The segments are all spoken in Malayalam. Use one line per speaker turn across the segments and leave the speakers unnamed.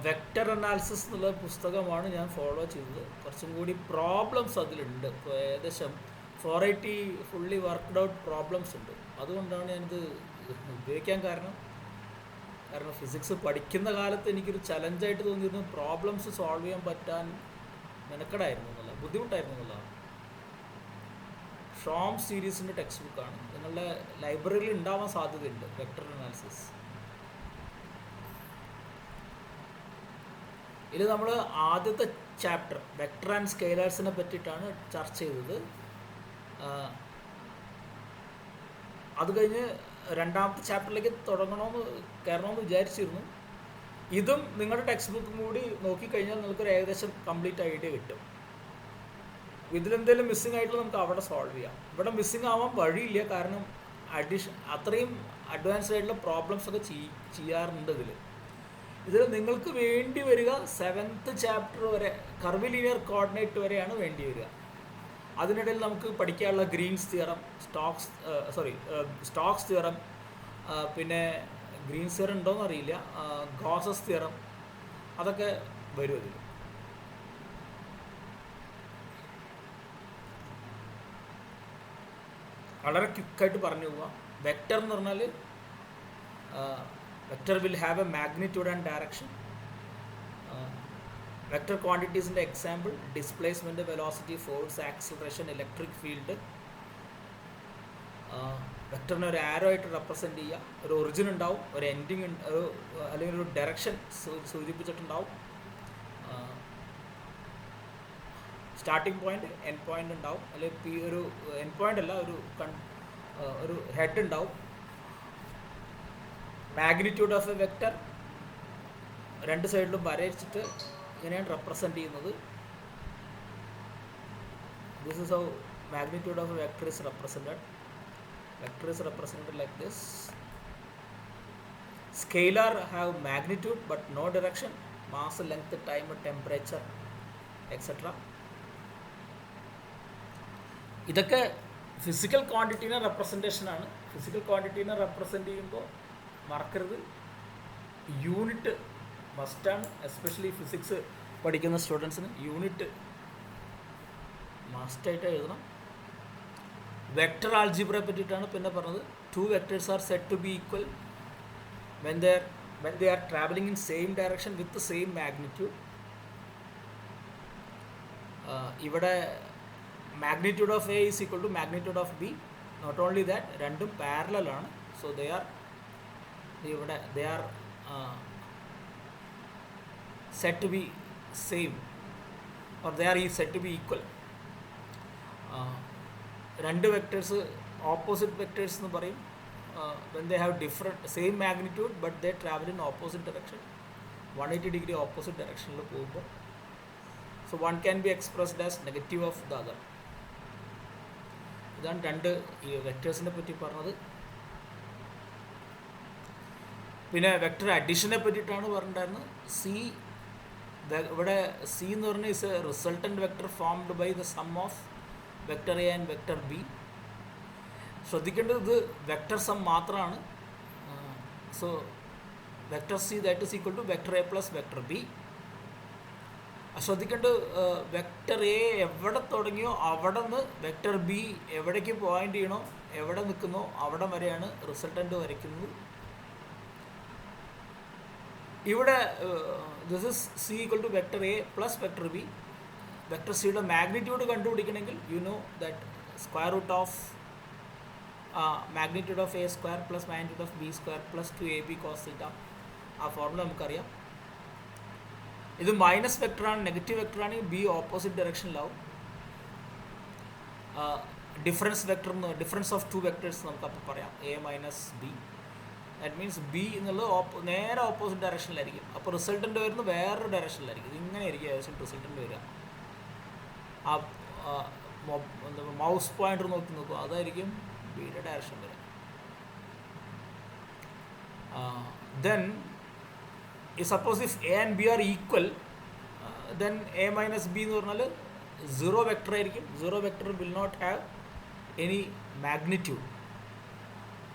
വെക്റ്റർ അനാലിസിസ് എന്നുള്ള പുസ്തകമാണ് ഞാൻ ഫോളോ ചെയ്തത്. കുറച്ചും കൂടി പ്രോബ്ലംസ് അതിലുണ്ട്. ഇപ്പോൾ ഏകദേശം 480 ഫുള്ളി വർക്ക്ഡ് ഔട്ട് പ്രോബ്ലംസ് ഉണ്ട്. അതുകൊണ്ടാണ് ഞാനിത് ഉപയോഗിക്കാൻ കാരണം ഫിസിക്സ് പഠിക്കുന്ന കാലത്ത് എനിക്കൊരു ചലഞ്ചായിട്ട് തോന്നിയിരുന്നു പ്രോബ്ലംസ് സോൾവ് ചെയ്യാൻ പറ്റാൻ മെനക്കെടായിരുന്നു എന്നുള്ളത്, ബുദ്ധിമുട്ടായിരുന്നു എന്നുള്ളതാണ്. ഷോം സീരീസിൻ്റെ ടെക്സ്റ്റ് ബുക്കാണ്, നിങ്ങളുടെ ലൈബ്രറിയിൽ ഉണ്ടാവാൻ സാധ്യതയുണ്ട് വെക്റ്റർ അനാലിസിസ്. ഇത് നമ്മൾ ആദ്യത്തെ ചാപ്റ്റർ വെക്റ്റർ ആൻഡ് സ്കെയിലേഴ്സിനെ പറ്റിയിട്ടാണ് ചർച്ച ചെയ്തത്. അത് കഴിഞ്ഞ് രണ്ടാമത്തെ ചാപ്റ്ററിലേക്ക് കയറണമെന്ന് വിചാരിച്ചിരുന്നു. ഇതും നിങ്ങളുടെ ടെക്സ്റ്റ് ബുക്കും കൂടി നോക്കിക്കഴിഞ്ഞാൽ നിങ്ങൾക്കൊരു ഏകദേശം കംപ്ലീറ്റ് ഐഡിയ കിട്ടും. ഇതിലെന്തെങ്കിലും മിസ്സിംഗ് ആയിട്ടുള്ള നമുക്ക് അവിടെ സോൾവ് ചെയ്യാം. ഇവിടെ മിസ്സിംഗ് ആവാൻ വഴിയില്ല, കാരണം അത്രയും അഡ്വാൻസ്ഡ് ആയിട്ടുള്ള പ്രോബ്ലംസ് ഒക്കെ ചെയ്യാറുണ്ട് ഇതിൽ നിങ്ങൾക്ക് വേണ്ടി വരിക 7th ചാപ്റ്റർ വരെ, കർവ് ലീനിയർ കോർഡിനേറ്റ് വരെയാണ് വേണ്ടി വരിക. അതിനിടയിൽ നമുക്ക് പഠിക്കാനുള്ള ഗ്രീൻസ് തിയറം, സ്റ്റോക്സ് തിയറം, പിന്നെ ഗ്രീൻസ് തിയറം ഉണ്ടോയെന്ന് അറിയില്ല, ഗോസസ് തിയറം, അതൊക്കെ വരും അതിൽ. വളരെ ക്വിക്കായിട്ട് പറഞ്ഞു പോവാം. വെക്റ്റർ എന്ന് പറഞ്ഞാൽ vector will have a magnitude and direction. Vector ക്വാണ്ടിറ്റീസിൻ്റെ example displacement, velocity, force, acceleration, electric field. വെക്റ്ററിനെ ഒരു ആരോ ആയിട്ട് റെപ്രസെൻറ്റ് ചെയ്യുക. ഒരു ഒറിജിൻ ഉണ്ടാവും, ഒരു എൻഡിങ്, അല്ലെങ്കിൽ ഒരു ഡയറക്ഷൻ സൂചിപ്പിച്ചിട്ടുണ്ടാവും. സ്റ്റാർട്ടിംഗ് പോയിന്റ്, എൻഡ് പോയിന്റ് ഉണ്ടാവും, അല്ലെങ്കിൽ ഒരു എൻഡ് പോയിന്റ് അല്ല, ഒരു ഹെഡ് ഉണ്ടാവും. മാഗ്നിറ്റ്യൂഡ് ഓഫ് എ വെക്റ്റർ രണ്ട് സൈഡിലും വരച്ചിട്ട് ഇങ്ങനെയാണ് റെപ്രസെൻറ്റ് ചെയ്യുന്നത്. This is how magnitude of a vector is represented. Vector is represented like this. Scalar have magnitude but no direction, mass, length, time, temperature, etc. ഇതൊക്കെ ഫിസിക്കൽ ക്വാണ്ടിറ്റീനെ റെപ്രസെൻറ്റേഷൻ ആണ്. ഫിസിക്കൽ ക്വാണ്ടിറ്റീനെ റെപ്രസെൻറ്റ് ചെയ്യുമ്പോൾ മറക്കരുത്, യൂണിറ്റ് മസ്റ്റാണ്. എസ്പെഷ്യലി ഫിസിക്സ് പഠിക്കുന്ന സ്റ്റുഡൻസിന് യൂണിറ്റ് മസ്റ്റായിട്ട് എഴുതണം. വെക്റ്റർ ആൾജിബ്രയെ പറ്റിയിട്ടാണ് പിന്നെ പറഞ്ഞത്. 2 vectors are said to be equal when they are traveling in same direction with the same magnitude. ഇവിടെ magnitude of A is equal to magnitude of B. Not only that, രണ്ടും പാരലൽ ആണ്. So they are said to be same, or they are said to be equal. രണ്ട് വെക്ടേഴ്സ് ഓപ്പോസിറ്റ് വെക്ടേഴ്സ് എന്ന് പറയും when they have same magnitude but they travel in opposite direction, 180 degree opposite directionൽ പോകുമ്പോൾ. So one can be expressed as negative of the other. ഇതാണ് രണ്ട് ഈ വെക്ടേഴ്സിനെ പറ്റി പറഞ്ഞത്. പിന്നെ വെക്ടർ അഡീഷനെ പറ്റിയിട്ടാണ് പറഞ്ഞിട്ടുണ്ടായിരുന്നത്. ഇവിടെ സി എന്ന് പറഞ്ഞാൽ is a resultant vector formed by the sum of vector A and vector B. ശ്രദ്ധിക്കേണ്ടത് ഇത് വെക്ടർ സം മാത്രമാണ്. So vector C that is equal to vector A plus vector B. ശ്രദ്ധിക്കേണ്ടത് വെക്ടർ എ എവിടെ തുടങ്ങിയോ അവിടെ നിന്ന് വെക്ടർ ബി എവിടേക്ക് പോയിൻ്റ് ചെയ്യണോ, എവിടെ നിൽക്കുന്നോ അവിടെ വരെയാണ് റിസൾട്ടൻ്റ് വരയ്ക്കുന്നത്. ഇവിടെ this is C equal to vector A plus vector B. Vector സിയുടെ മാഗ്നിറ്റ്യൂഡ് കണ്ടുപിടിക്കണമെങ്കിൽ you know that square root of magnitude of A square plus magnitude of B square plus 2ab cos θ. ആ ഫോർമുല നമുക്കറിയാം. ഇത് മൈനസ് വെക്ടറാണ്, നെഗറ്റീവ് വെക്ടറാണെങ്കിൽ ബി ഓപ്പോസിറ്റ് ഡയറക്ഷനിലാവും. ഡിഫറൻസ് ഓഫ് 2 വെക്ടേഴ്സ് നമുക്കപ്പോൾ പറയാം, A minus B. That means B എന്നുള്ളത് നേരെ ഓപ്പോസിറ്റ് ഡയറക്ഷനിലായിരിക്കും. അപ്പോൾ റിസൾട്ടൻ്റ് വരുന്നത് വേറൊരു ഡയറക്ഷനിലായിരിക്കും. ഇതിങ്ങനെ ആയിരിക്കും ഏകദേശം റിസൾട്ടൻ്റ് വരിക. ആ മൗസ് പോയിൻ്റർ നോക്കുക, അതായിരിക്കും ബിയുടെ ഡയറക്ഷൻ വരിക. Then suppose if A and B are equal, then A minus B എന്ന് പറഞ്ഞാൽ 0 വെക്ടർ ആയിരിക്കും. 0 vector will not have any magnitude.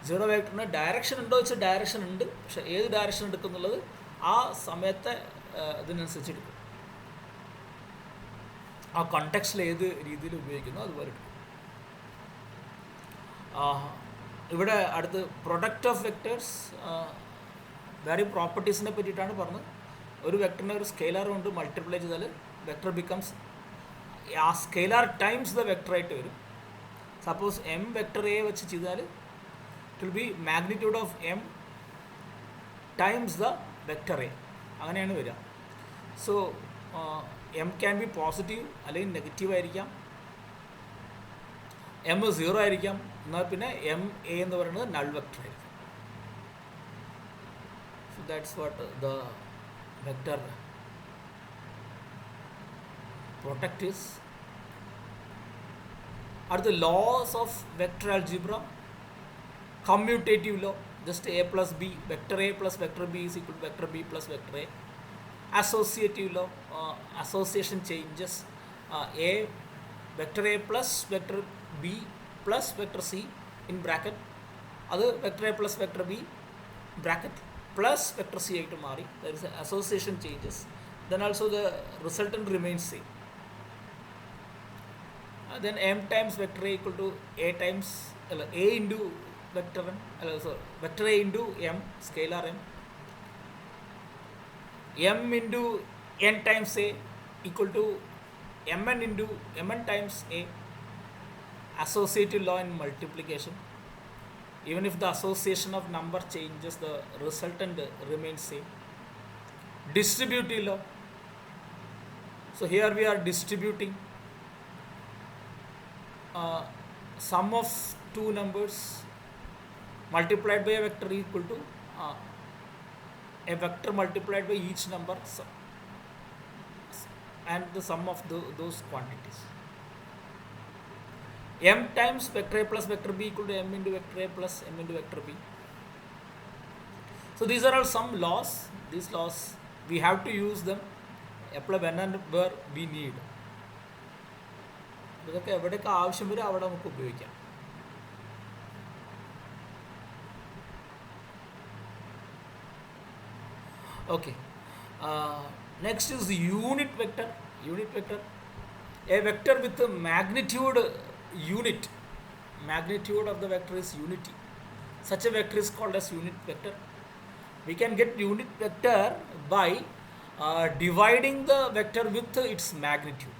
0 വെക്ടറിന് ഡയറക്ഷൻ ഉണ്ടോ വെച്ചാൽ ഡയറക്ഷൻ ഉണ്ട്, പക്ഷേ ഏത് ഡയറക്ഷൻ എടുക്കുന്നുള്ളത് ആ സമയത്തെ ഇതിനനുസരിച്ച് എടുക്കും. ആ കണ്ടക്സ്റ്റിൽ ഏത് രീതിയിൽ ഉപയോഗിക്കുന്നു അതുപോലെ എടുക്കും. ഇവിടെ അടുത്ത് പ്രൊഡക്റ്റ് ഓഫ് വെക്ടേഴ്സ് വേറെ പ്രോപ്പർട്ടീസിനെ പറ്റിയിട്ടാണ് പറഞ്ഞത്. ഒരു വെക്ടറിനെ ഒരു സ്കെയിലർ കൊണ്ട് മൾട്ടിപ്ലൈ ചെയ്താൽ വെക്ടർ ബിക്കംസ് ആ സ്കെയിലർ ടൈംസ് ദ വെക്ടർ ആയിട്ട് വരും. സപ്പോസ് എം വെക്ടർ എ വെച്ച് ചെയ്താൽ it will be magnitude of M times the vector A, അങ്ങനെയാണ് വരിക. So M can be positive അല്ലെങ്കിൽ നെഗറ്റീവ് ആയിരിക്കാം, എം 0 ആയിരിക്കാം, എന്നാൽ പിന്നെ എം എ എന്ന് പറയുന്നത് നൾ വെക്ടർ ആയിരിക്കും. So that's what the vector product is. അടുത്ത laws of vector algebra. Commutative law, just a plus b, vector a plus vector b is equal to vector b plus vector a. Associative law, association changes, a vector a plus vector b plus vector c in bracket, അത് vector a plus vector b bracket plus vector c ആയിട്ട് മാറി. There is association changes. Then also the resultant remains same. Then m times vector a equal to a times a into vector m, vector a into m, scalar m, m into n times a equal to mn into mn times a. Associative law in multiplication, even if the association of number changes, the resultant remains same. Distributive law, so here we are distributing sum of two numbers multiplied by a vector equal to a vector multiplied by each number and the sum of those quantities. M times vector a plus vector b equal to m into vector a plus m into vector b. So these are all some laws. These laws we have to use them when and where we need. ഇതൊക്കെ എവിടെയൊക്കെ ആവശ്യം വരും അവിടെ നമുക്ക് ഉപയോഗിക്കാം. Okay, next is the unit vector. Unit vector, a vector with a magnitude unit. Magnitude of the vector is unity. Such a vector is called as unit vector. We can get unit vector by dividing the vector with its magnitude.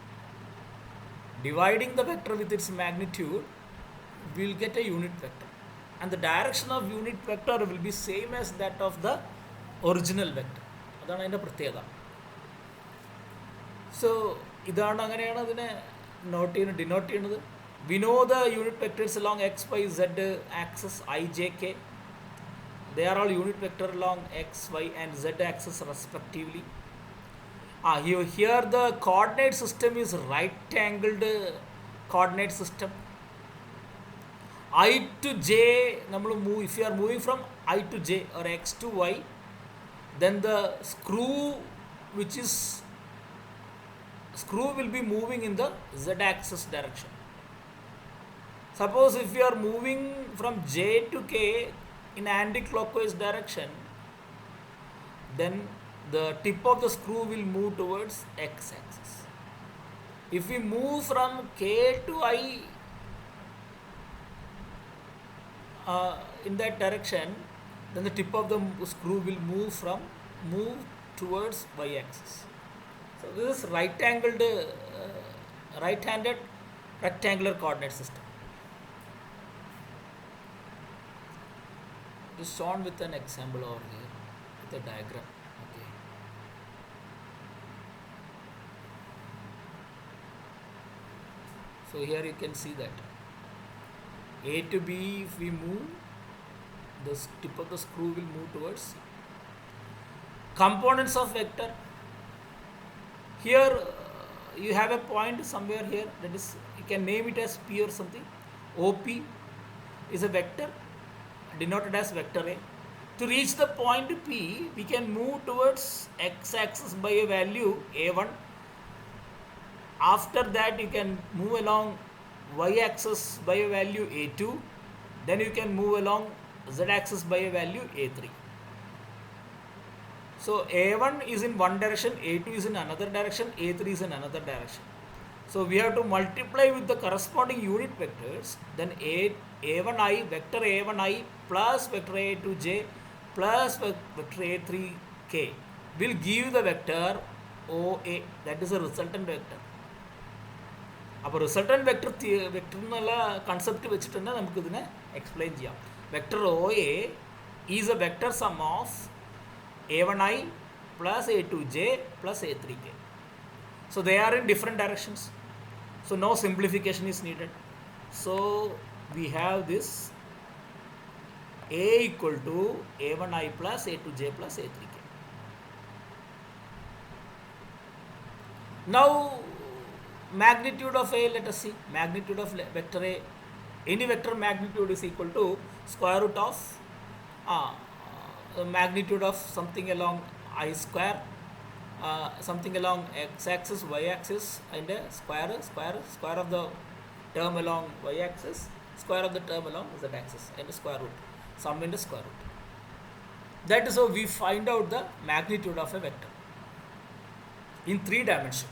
Dividing the vector with its magnitude, we will get a unit vector, and the direction of unit vector will be same as that of the original vector. അതാണ് അതിൻ്റെ പ്രത്യേകത. സോ ഇതാണ്, അങ്ങനെയാണ് അതിനെ ഡിനോട്ട് ചെയ്യുന്നത്. We know the unit vectors along x, y, z axis I, j, k. They are all unit vector along x, y and z axis respectively. Here the coordinate system is right angled coordinate system. I to j, if you are moving from I to j or x to y, then the screw will be moving in the z axis direction. Suppose if you are moving from j to k in anti-clockwise direction, then the tip of the screw will move towards x axis. If we move from k to I in that direction, then the tip of the screw will move towards y axis. So this is right-handed rectangular coordinate system. It is shown with an example over here with a diagram. Okay. So here you can see that A to B, if we move, the tip of the screw will move towards C. Components of vector. Here you have a point somewhere here, that is, you can name it as P or something. OP is a vector denoted as vector A. To reach the point P, we can move towards x axis by a value A1. After that, you can move along y axis by a value A2. Then you can move along z axis by a value A3. So A1 is in one direction, A2 is in another direction, A3 is in another direction. So we have to multiply with the corresponding unit vectors. Then A1i, vector A1i plus vector A2j plus vector A3k will give the vector OA. That is a resultant vector. അപ്പോൾ റിസൾട്ടൻറ്റ് വെക്ടർ എന്നുള്ള കൺസെപ്റ്റ് വെച്ചിട്ട് തന്നെ നമുക്കിതിനെ എക്സ്പ്ലെയിൻ ചെയ്യാം. Vector O A is A vector some of A1i plus A2j plus A3k. So they are in different directions. So no simplification is needed. So we have this A equal to A1i plus A2j plus A3k. Now magnitude of A, let us see. Magnitude of vector A, any vector magnitude is equal to square root of magnitude of something along I square, something along x axis, y axis, and square of the term along y axis, square of the term along z axis, and square root, sum into square root. That is how we find out the magnitude of a vector in 3 dimensions.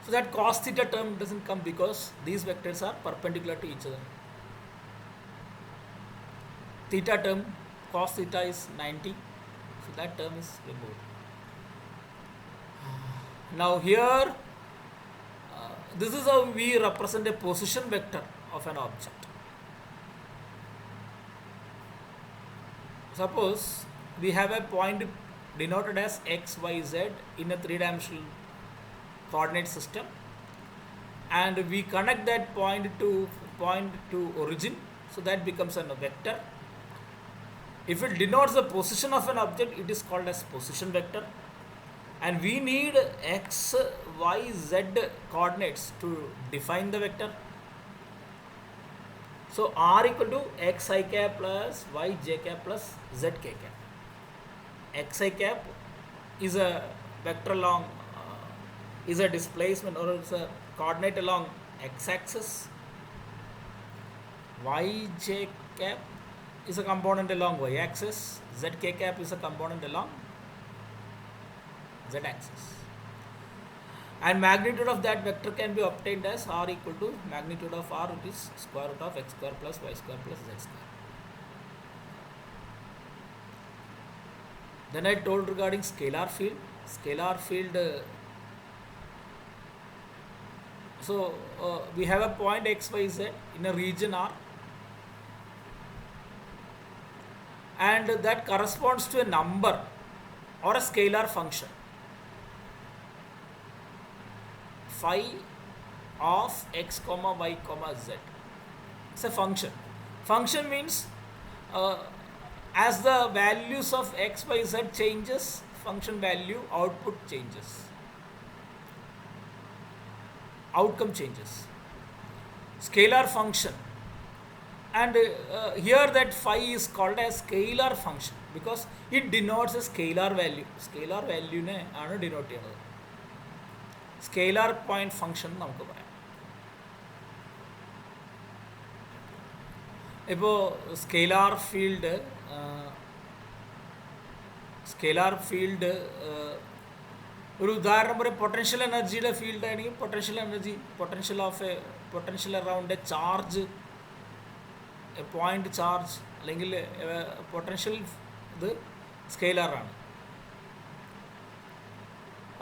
So that cos theta term doesn't come because these vectors are perpendicular to each other. Theta term, cos theta is 90, so that term is removed. Now here, this is how we represent a position vector of an object. Suppose we have a point denoted as x, y, z in a 3-dimensional coordinate system, and we connect that point to origin, so that becomes a vector. If it denotes the position of an object, it is called as position vector, and we need x, y, z coordinates to define the vector. So r equal to xi cap plus yj cap plus zk cap. Xi cap is a vector along is a displacement, or it's a coordinate along x-axis. Yj cap is a component along y-axis. Zk cap is a component along z-axis. And magnitude of that vector can be obtained as r equal to magnitude of r, it is square root of x square plus y square plus z square. Then I told regarding scalar field. Scalar field, so we have a point x, y, z in a region R, and that corresponds to a number or a scalar function phi of x comma y comma z. It's a function. Function means as the values of x, y, z changes, function value output changes, outcome changes. Scalar function, and here that phi is called as scalar function because it denotes a scalar value. Scalar value ne aanu denote cheynathu. Scalar point function namukku parayam. Ipo scalar field ഒരു ഉദാഹരണം പറയും, പൊട്ടൻഷ്യൽ എനർജിയുടെ ഫീൽഡ് ആണെങ്കിൽ potential around A charge, A point charge, അല്ലെങ്കിൽ പൊട്ടൻഷ്യൽ ഇത് സ്കെയിലറാണ്.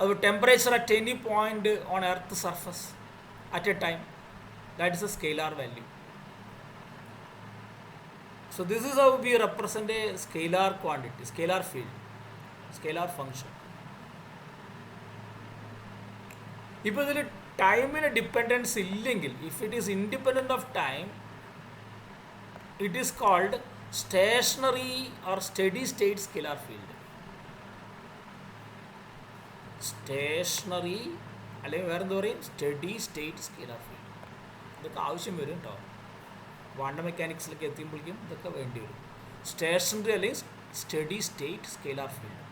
അത് temperature at any point on earth surface at A time, that is A scalar value. So this is how we represent a scalar quantity, scalar field, scalar function. ഇപ്പോൾ ഇതിൽ ടൈമിന് ഡിപ്പെൻഡൻസ് ഇല്ലെങ്കിൽ, if it is independent of time, it is called stationary or steady state scalar field. Stationary അല്ലെങ്കിൽ വേറെ എന്താ പറയും, സ്റ്റഡി സ്റ്റേറ്റ് സ്കെയിലാർ ഫീൽഡ്. ഇതൊക്കെ ആവശ്യം വരും കേട്ടോ, ക്വാണ്ടം മെക്കാനിക്സിലൊക്കെ എത്തുമ്പോഴേക്കും ഇതൊക്കെ വേണ്ടി വരും. സ്റ്റേഷനറി അല്ലെങ്കിൽ steady state scalar field.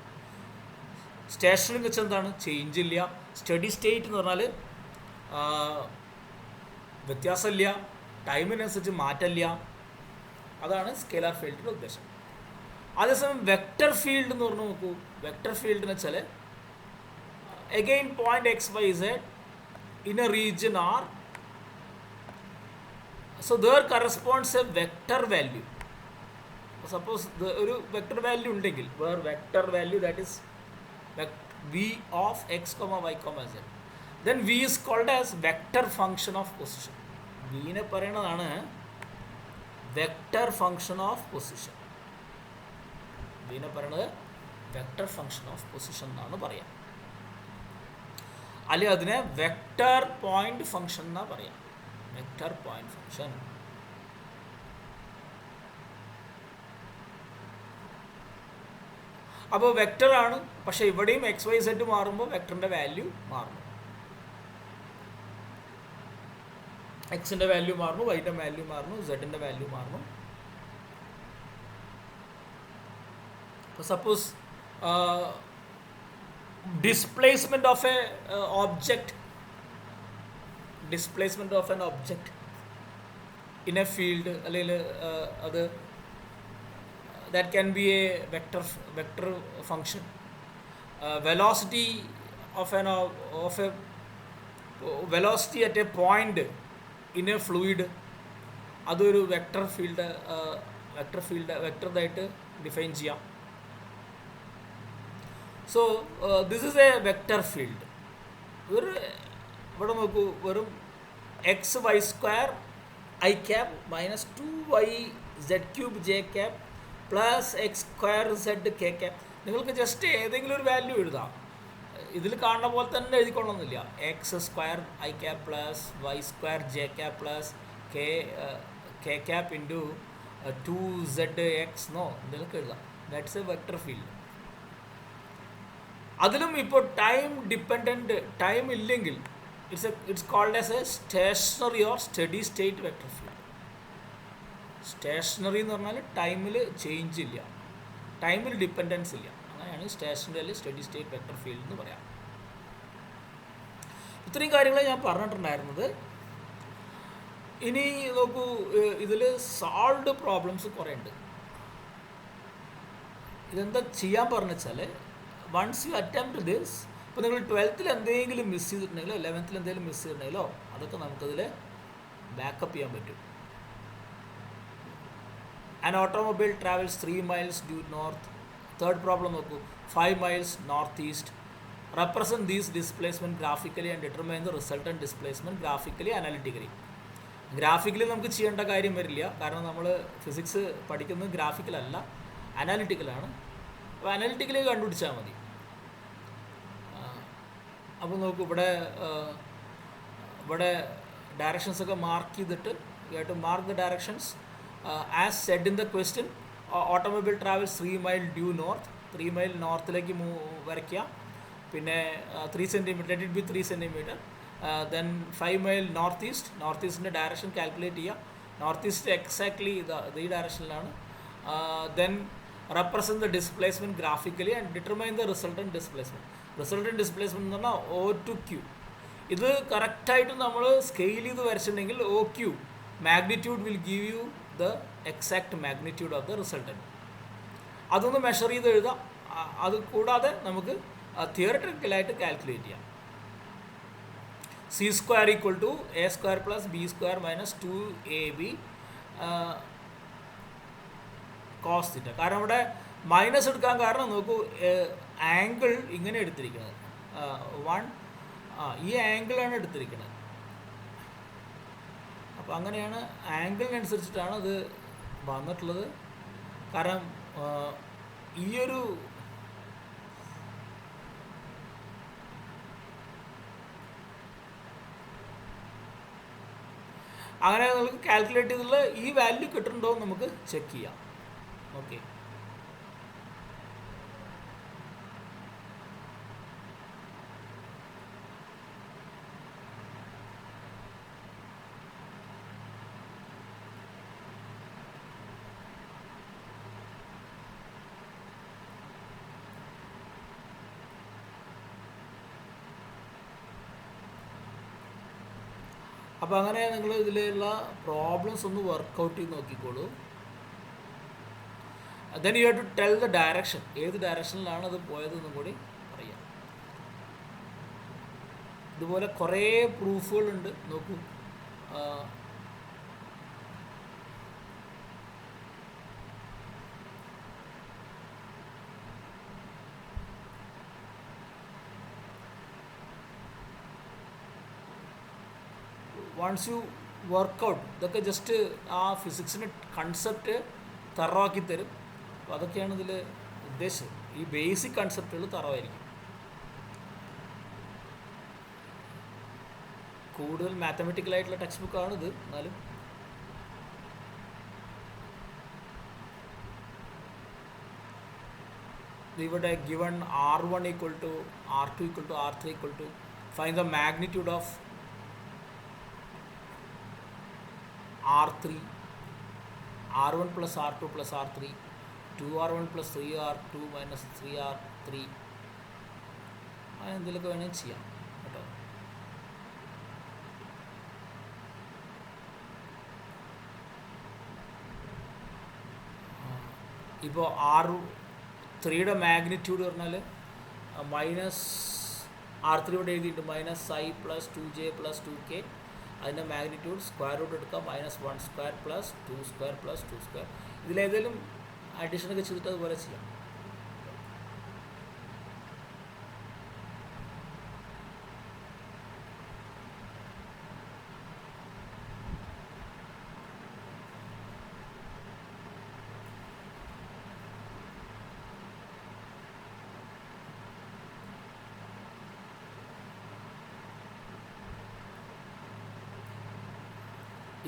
Stationary എന്ന് വെച്ചാൽ എന്താണ്, ചേഞ്ച് ഇല്ല. സ്റ്റഡി സ്റ്റേറ്റ് എന്ന് പറഞ്ഞാൽ വ്യത്യാസമില്ല, ടൈമിനനുസരിച്ച് മാറ്റമില്ല. അതാണ് സ്കെയിലാർ ഫീൽഡിൻ്റെ ഉദ്ദേശം. അതേസമയം വെക്റ്റർ ഫീൽഡ് എന്ന് പറഞ്ഞു നോക്കൂ. വെക്റ്റർ ഫീൽഡ് എന്ന് വെച്ചാൽ again point x, y, z in a region R, so there corresponds a vector value. Suppose ഒരു വെക്റ്റർ വാല്യൂ ഉണ്ടെങ്കിൽ, where vector value that is v of x, y, z, then v is called as vector function of position. v നെ പറയുന്നതാണ് vector function of position. v നെ പറയുന്നത് വെക്റ്റർ ഫംഗ്ഷൻ ഓഫ് പൊസിഷൻ എന്നാണ് പറയാം. അല്ലെങ്കിൽ അതിനെ വെക്റ്റർ പോയിന്റ് ഫംഗ്ഷൻ എന്നാ പറയാം. Vector point function. അപ്പോൾ വെക്റ്റർ ആണ്, പക്ഷേ ഇവിടെയും എക്സ് വൈ സെഡ് മാറുമ്പോൾ വെക്ടറിൻ്റെ വാല്യൂ മാറുന്നു. എക്സിൻ്റെ വാല്യൂ മാറുന്നു, വൈൻ്റെ വാല്യൂ മാറുന്നു, സെഡിൻ്റെ വാല്യൂ മാറുന്നു. അപ്പോൾ suppose displacement of a object in a field, that can be a vector function. Velocity of a velocity at a point in a fluid, അതൊരു വെക്റ്റർ ആയിട്ട് ഡിഫൈൻ ചെയ്യാം. So this is a vector field. ഇവിടെ നോക്കൂ, വെറും X Y square I cap minus 2y z cube J cap plus X square Z K cap. നിങ്ങൾക്ക് ജസ്റ്റ് ഏതെങ്കിലും ഒരു വാല്യൂ എഴുതാം. ഇതിൽ കാണുന്ന പോലെ തന്നെ എഴുതിക്കൊള്ളണമെന്നില്ല. X square I cap plus Y square J cap plus K cap into 2zx എന്നോ എന്തെങ്കിലുമൊക്കെ എഴുതാം. That's a vector field. അതിലും ഇപ്പോൾ ടൈം ഇല്ലെങ്കിൽ it's called as a stationary or steady state vector field. Stationary എന്ന് പറഞ്ഞാൽ ടൈമിൽ ചേഞ്ച് ഇല്ല, ടൈമിൽ ഡിപ്പെൻഡൻസ് ഇല്ല. അങ്ങനെയാണ് സ്റ്റേഷനറി അല്ലെങ്കിൽ സ്റ്റഡി സ്റ്റേറ്റ് വെക്റ്റർ ഫീൽഡ് എന്ന് പറയാം. ഇത്രയും കാര്യങ്ങൾ ഞാൻ പറഞ്ഞിട്ടുണ്ടായിരുന്നത്. ഇനി നോക്കൂ, ഇതിൽ സോൾവ്ഡ് പ്രോബ്ലംസ് കുറേ ഉണ്ട്. ഇതെന്താ ചെയ്യാൻ പറഞ്ഞു വെച്ചാൽ, വൺസ് യു അറ്റംപ്റ്റ് ദിസ്, ഇപ്പോൾ നിങ്ങൾ 12th എന്തെങ്കിലും മിസ് ചെയ്തിട്ടുണ്ടെങ്കിലോ 11th എന്തെങ്കിലും മിസ് ചെയ്തിട്ടുണ്ടെങ്കിലോ അതൊക്കെ നമുക്കതിൽ ബാക്കപ്പ് ചെയ്യാൻ പറ്റും. An automobile travels 3 miles due north. Third problem നോക്കൂ, 5 miles north east. Represent these displacement graphically and determine the resultant displacement graphically analytically. Graphically നമുക്ക് ചെയ്യേണ്ട കാര്യം വരില്ല, കാരണം നമ്മൾ ഫിസിക്സ് പഠിക്കുന്നത് ഗ്രാഫിക്കലല്ല, അനാലിറ്റിക്കലാണ്. അപ്പോൾ അനാലിറ്റിക്കലി കണ്ടുപിടിച്ചാൽ മതി. അപ്പോൾ നോക്കൂ, ഇവിടെ ഡയറക്ഷൻസൊക്കെ മാർക്ക് ചെയ്തിട്ട് you have to mark the directions as said in the question. Automobile travels 3 mile due north. 3 mile നോർത്തിലേക്ക് വരയ്ക്കുക. പിന്നെ 3 centimeter, let it be 3 centimeter. Then 5 mile north ഈസ്റ്റിൻ്റെ ഡയറക്ഷൻ കാൽക്കുലേറ്റ് ചെയ്യുക. നോർത്ത് ഈസ്റ്റ് എക്സാക്ട്ലി ഈ ഡയറക്ഷനിലാണ്. Then represent the displacement graphically and determine the resultant displacement. Resultant displacement എന്ന് പറഞ്ഞാൽ O to Q. ഇത് കറക്റ്റായിട്ട് നമ്മൾ സ്കെയിൽ ചെയ്ത് വരച്ചിട്ടുണ്ടെങ്കിൽ OQ magnitude will give you the exact magnitude of the resultant. അതൊന്ന് മെഷർ ചെയ്ത് എഴുതാം. അത് കൂടാതെ നമുക്ക് തിയററ്റിക്കലായിട്ട് കാൽക്കുലേറ്റ് ചെയ്യാം. C² = A² + B² - 2AB cos θ. കാരണം ഇവിടെ മൈനസ് എടുക്കാൻ കാരണം നോക്കൂ, ആംഗിൾ ഇങ്ങനെ എടുത്തിരിക്കുന്നത് ഈ ആംഗിളാണ് എടുത്തിരിക്കുന്നത്. അപ്പോൾ അങ്ങനെയാണ്, ആംഗിളിനനുസരിച്ചിട്ടാണ് ഇത് വന്നിട്ടുള്ളത്. കാരണം ഈയൊരു അങ്ങനെ നമുക്ക് കാൽക്കുലേറ്റ് ചെയ്തുള്ള ഈ വാല്യൂ കിട്ടുന്നുണ്ടോ എന്ന് നമുക്ക് ചെക്ക് ചെയ്യാം. ഓക്കെ, അപ്പോൾ അങ്ങനെ നിങ്ങൾ ഇതിലുള്ള പ്രോബ്ലംസ് ഒന്ന് വർക്കൗട്ട് ചെയ്ത് നോക്കിക്കോളൂ. Then you have to tell the direction, ഏത് ഡയറക്ഷനിലാണ് അത് പോയതെന്നും കൂടി പറയാം. ഇതുപോലെ കുറേ പ്രൂഫുകളുണ്ട്, നോക്കൂ. വൺസ് യു വർക്കൗട്ട്, ഇതൊക്കെ ജസ്റ്റ് ആ ഫിസിക്സിൻ്റെ കൺസെപ്റ്റ് തറവാക്കി തരും. അപ്പോൾ അതൊക്കെയാണ് ഇതിൽ ഉദ്ദേശം. ഈ ബേസിക് കൺസെപ്റ്റുകൾ തറവായിരിക്കും. കൂടുതൽ മാത്തമെറ്റിക്കലായിട്ടുള്ള ടെക്സ്റ്റ് ബുക്കാണ് ഇത്. എന്നാലും ഇവിടെ given R1 equal to R2 equal to R3 equal to find the magnitude of R3, R1 plus R2 plus R3, 2R1 plus 3R2 minus 3R3. അങ്ങനെ എന്തെങ്കിലുമൊക്കെ വേണമെങ്കിൽ ചെയ്യാം കേട്ടോ. ഇപ്പോൾ R3യുടെ മാഗ്നിറ്റ്യൂഡ് പറഞ്ഞാൽ മൈനസ് R3 ഇവിടെ എഴുതിയിട്ട് -i plus 2j plus 2k. അതിൻ്റെ മാഗ്നിറ്റ്യൂഡ് സ്ക്വയർ റൂട്ട് എടുക്കാം, -1² plus 2² plus 2². ഇതിലേതെങ്കിലും അഡീഷനൊക്കെ ചെയ്തിട്ട് അതുപോലെ ചെയ്യാം.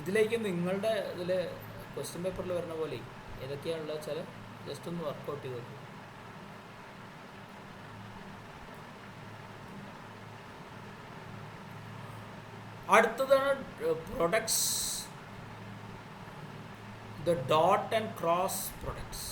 ഇതിലേക്ക് നിങ്ങളുടെ ഇതിൽ ക്വസ്റ്റ്യൻ പേപ്പറിൽ വരുന്ന പോലെ ഏതൊക്കെയാണുള്ളത് വെച്ചാൽ ജസ്റ്റ് ഒന്ന് വർക്കൗട്ട് ചെയ്ത് നോക്കും. അടുത്തതാണ് products, the dot and cross products.